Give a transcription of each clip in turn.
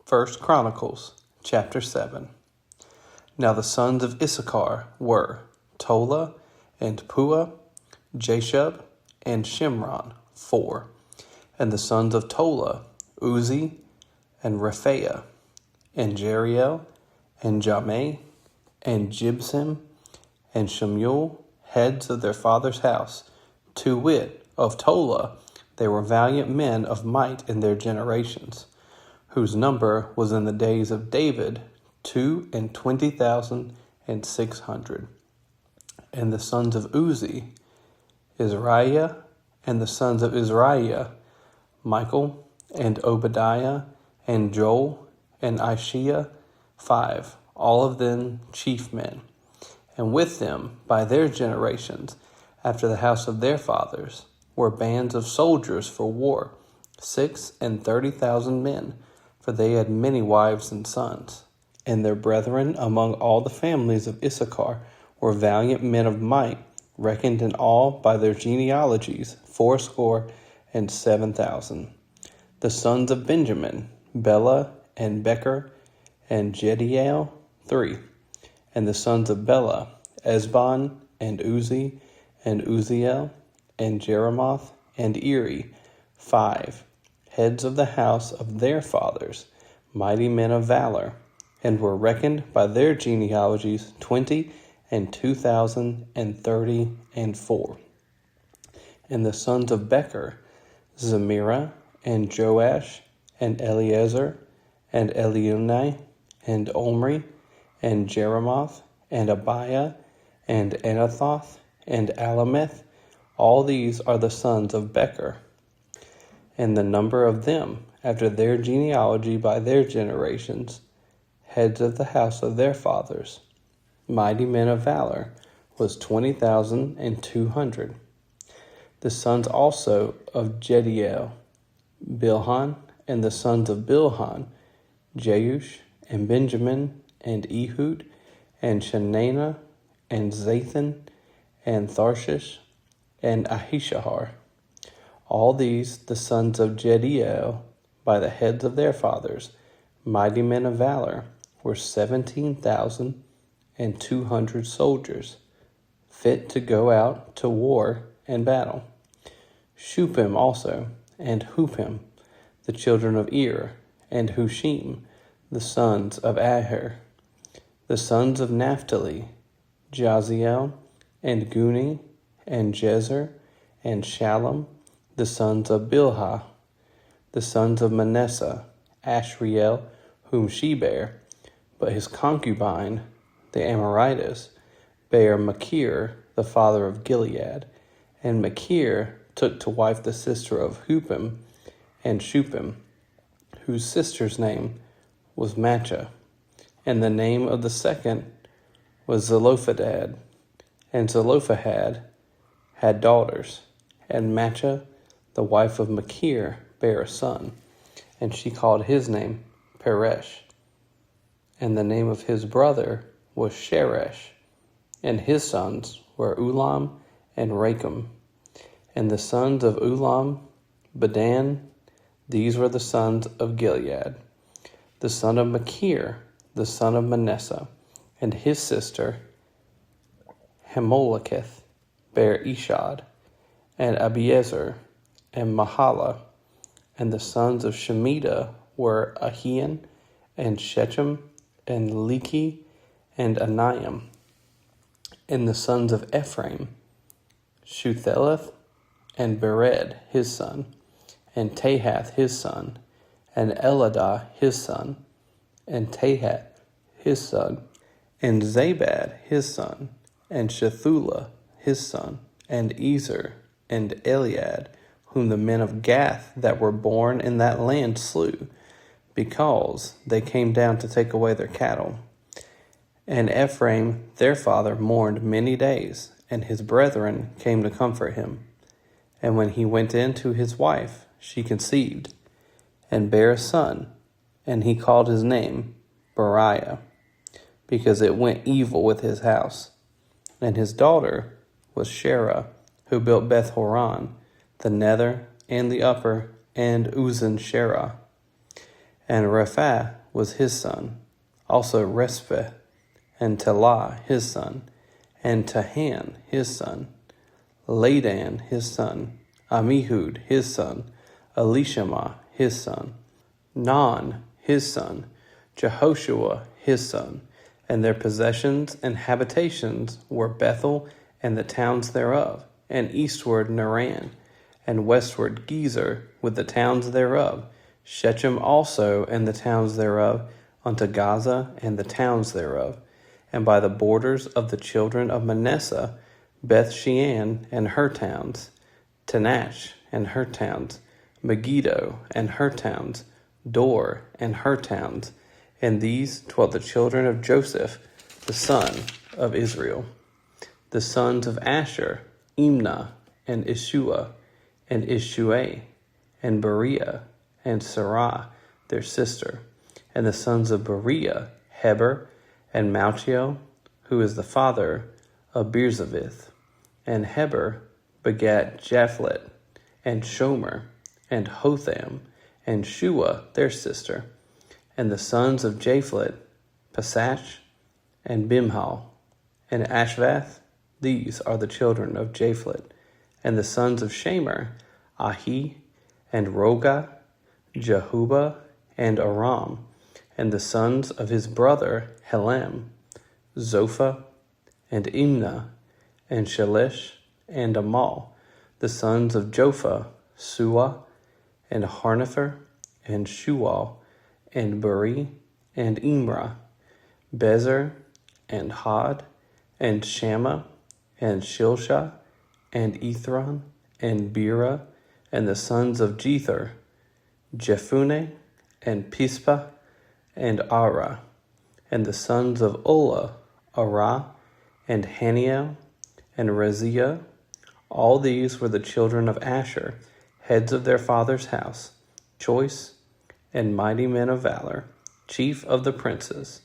First Chronicles, chapter 7. Now the sons of Issachar were Tola and Puah, Jashub, and Shimron, 4. And the sons of Tola, Uzi, and Rephaiah, and Jeriel, and Jameh, and Jibsim, and Shemuel, heads of their father's house, to wit, of Tola, they were valiant men of might in their generations, whose number was in the days of David 22,600. And the sons of Uzi, Israiah, and the sons of Israiah, Michael, and Obadiah, and Joel, and Ishiah, 5, all of them chief men. And with them, by their generations, after the house of their fathers, were bands of soldiers for war, 36,000 men, for they had many wives and sons. And their brethren among all the families of Issachar were valiant men of might, reckoned in all by their genealogies, 7,000. The sons of Benjamin, Bela, and Becher, and Jediel, 3. And the sons of Bela, Esbon, and Uzi, and Uziel, and Jeremoth, and Eri, 5, heads of the house of their fathers, mighty men of valor, and were reckoned by their genealogies 20,034. And the sons of Becher, Zemirah, and Joash, and Eliezer, and Eliunai, and Omri, and Jeremoth, and Abiah, and Anathoth, and Alameth. All these are the sons of Becher. And the number of them, after their genealogy by their generations, heads of the house of their fathers, mighty men of valor, was 20,200. The sons also of Jediel, Bilhan, and the sons of Bilhan, Jeush, and Benjamin, and Ehud, and Shenanah, and Zathan, and Tharshish, and Ahishahar. All these the sons of Jediel, by the heads of their fathers, mighty men of valor, were 17,200 soldiers, fit to go out to war and battle. Shupim also, and Hupim, the children of Ir, and Hushim, the sons of Aher. The sons of Naphtali, Jaziel, and Guni, and Jezer, and Shalom, the sons of Bilhah. The sons of Manasseh, Ashriel, whom she bare, but his concubine, the Amorites, bare Machir, the father of Gilead. And Machir took to wife the sister of Hupim and Shupim, whose sister's name was Maachah, and the name of the second was Zelophehad. And Zelophehad had daughters, and Maachah, the wife of Machir, bare a son, and she called his name Peresh. And the name of his brother was Sheresh, and his sons were Ulam and Rakem. And the sons of Ulam, Bedan. These were the sons of Gilead. The son of Machir, the son of Manasseh, and his sister Hamoleketh, bare Ishad, and Abiezer, and Mahala. And the sons of Shemida were Ahian, and Shechem, and Leki, and Aniam. And the sons of Ephraim, Shutheleth, and Bered his son, and Tahath his son, and Eladah his son, and Tahath his son, and Zabad his son, and Shethulah his son, and Ezer, and Eliad, whom the men of Gath that were born in that land slew, because they came down to take away their cattle. And Ephraim their father mourned many days, and his brethren came to comfort him. And when he went in to his wife, she conceived, and bare a son, and he called his name Beriah, because it went evil with his house. And his daughter was Sherah, who built Beth Horon, the nether, and the upper, and Uzan Sherah. and Rephath was his son, also Reshpeh, and Telah his son, and Tahan his son, Ladan his son, Amihud his son, Elishama his son, Non his son, Jehoshua his son, and their possessions and habitations were Bethel and the towns thereof, and eastward Naran, and westward Gezer with the towns thereof, Shechem also and the towns thereof, unto Gaza and the towns thereof, and by the borders of the children of Manasseh, Beth Shean and her towns, Tanach and her towns, Megiddo and her towns, Dor and her towns, and these dwelt the children of Joseph, the son of Israel. The sons of Asher, Imnah, and Ishua, and Ishua, and Beriah, and Sarah, their sister. And the sons of Beriah, Heber, and Malchiel, who is the father of Birzavith. And Heber begat Japhlet, and Shomer, and Hotham, and Shua, their sister. And the sons of Japhlet, Pasach, and Bimhal, and Ashvath. These are the children of Japhlet. And the sons of Shamer, Ahi, and Roga, Jehuba, and Aram. And the sons of his brother Helam, Zophah, and Imnah, and Shalish, and Amal. The sons of Jophah, Suah, and Harnepher, and Shual, and Beri, and Imrah, Bezer, and Had, and Shammah, and Shilshah, and Ithran, and Bera, and the sons of Jether, Jephunneh, and Pispa, and Ara, and the sons of Ulla, Arah, and Haniel, and Raziah. All these were the children of Asher, heads of their father's house, choice and mighty men of valor, chief of the princes.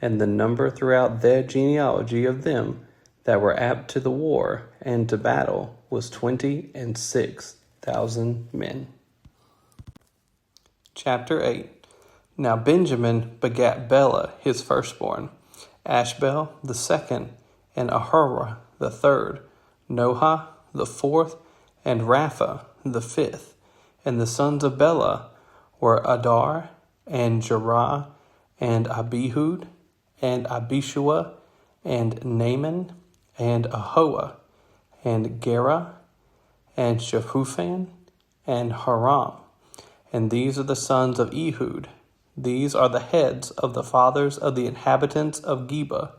And the number throughout their genealogy of them that were apt to the war and to battle was 26,000 men. Chapter 8. Now Benjamin begat Bela his firstborn, Ashbel the second, and Ahura the third, Noha the fourth, and Rapha the fifth. And the sons of Bela were Adar, and Jerah, and Abihud, and Abishua, and Naaman, and Ahoah, and Gera, and Shephupan, and Haram. And these are the sons of Ehud. These are the heads of the fathers of the inhabitants of Geba,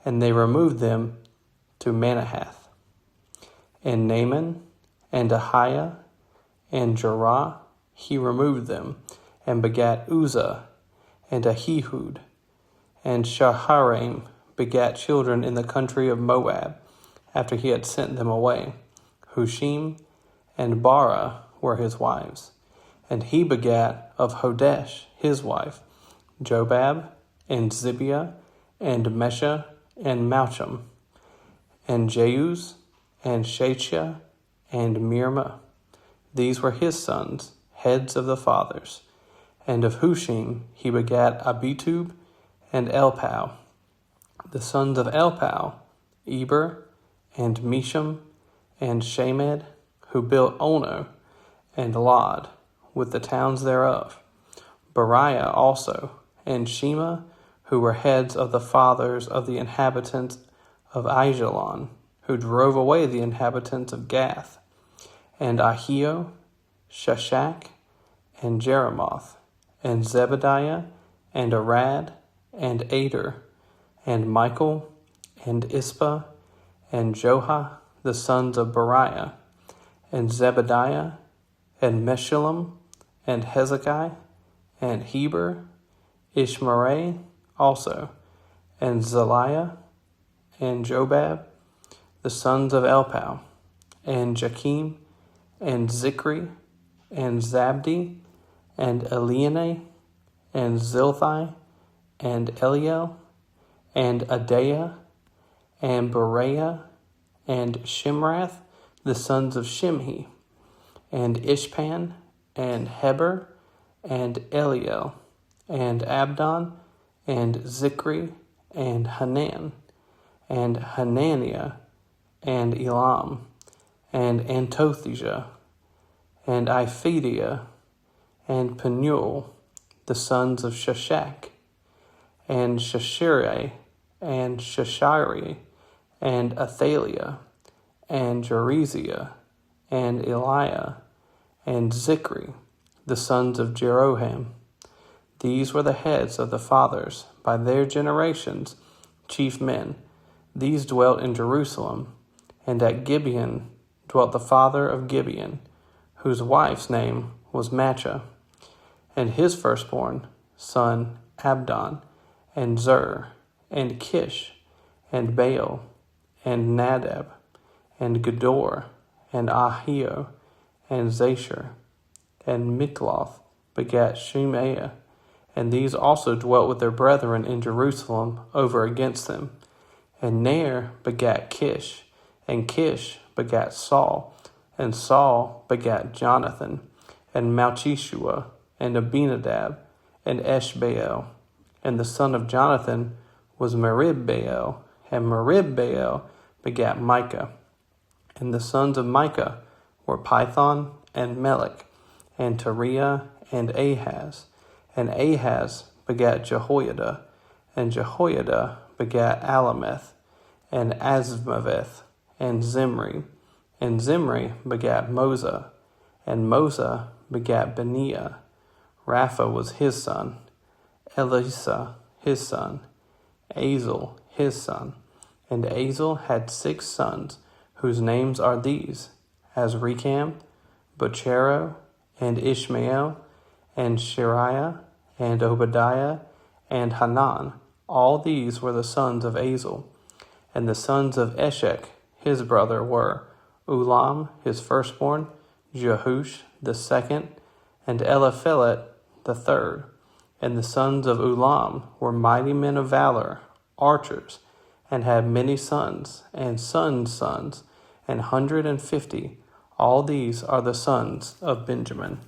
and they removed them to Manahath. And Naaman, and Ahiah, and Jerah, he removed them, and begat Uzzah, and Ahihud. And Shaharaim begat children in the country of Moab, after he had sent them away. Hushim and Bara were his wives. And he begat of Hodesh his wife, Jobab, and Zibiah, and Mesha, and Malcham, and Jeuz, and Shachia, and Mirma. These were his sons, heads of the fathers. And of Hushim he begat Abitub, and Elpau. The sons of Elpau, Eber, and Misham, and Shamed, who built Ono, and Lod, with the towns thereof. Beriah also, and Shema, who were heads of the fathers of the inhabitants of Aijalon, who drove away the inhabitants of Gath. And Ahio, Shashak, and Jeremoth, and Zebediah, and Arad, and Ader, and Michael, and Ispa, and Joha, the sons of Beriah, and Zebediah, and Meshullam, and Hezekiah, and Heber, Ishmerai also, and Zaliah, and Jobab, the sons of Elpau, and Jakim, and Zikri, and Zabdi, and Eliane, and Zilthai, and Eliel, and Adaiah, and Beriah, and Shimrath, the sons of Shimhi, and Ishpan, and Heber, and Eliel, and Abdon, and Zikri, and Hanan, and Hananiah, and Elam, and Antothijah, and Iphidia, and Penuel, the sons of Shashak, and Shashire, and Shashiri, and Athaliah, and Jereziah, and Eliah, and Zikri, the sons of Jeroham. These were the heads of the fathers, by their generations, chief men. These dwelt in Jerusalem, and at Gibeon dwelt the father of Gibeon, whose wife's name was Maachah, and his firstborn son Abdon, and Zur, and Kish, and Baal, and Nadab, and Gedor, and Ahio, and Zashur, and Mikloth begat Shemaiah, and these also dwelt with their brethren in Jerusalem over against them. And Ner begat Kish, and Kish begat Saul, and Saul begat Jonathan, and Malchishua, and Abinadab, and Eshbaal. And the son of Jonathan was Meribbaal, and Meribbaal begat Micah. And the sons of Micah were Python, and Melech, and Teriah, and Ahaz. And Ahaz begat Jehoiada, and Jehoiada begat Alameth, and Azmaveth, and Zimri. And Zimri begat Moza, and Moza begat Beniah. Rapha was his son, Elisa his son, Azel his son. And Azel had 6 sons, whose names are these: Azrikam, Bochero, and Ishmael, and Shariah, and Obadiah, and Hanan. All these were the sons of Azel. And the sons of Eshek, his brother, were Ulam, his firstborn, Jehush, the second, and Eliphelet, the third. And the sons of Ulam were mighty men of valor, archers, and had many sons, and sons' sons, 150. All these are the sons of Benjamin.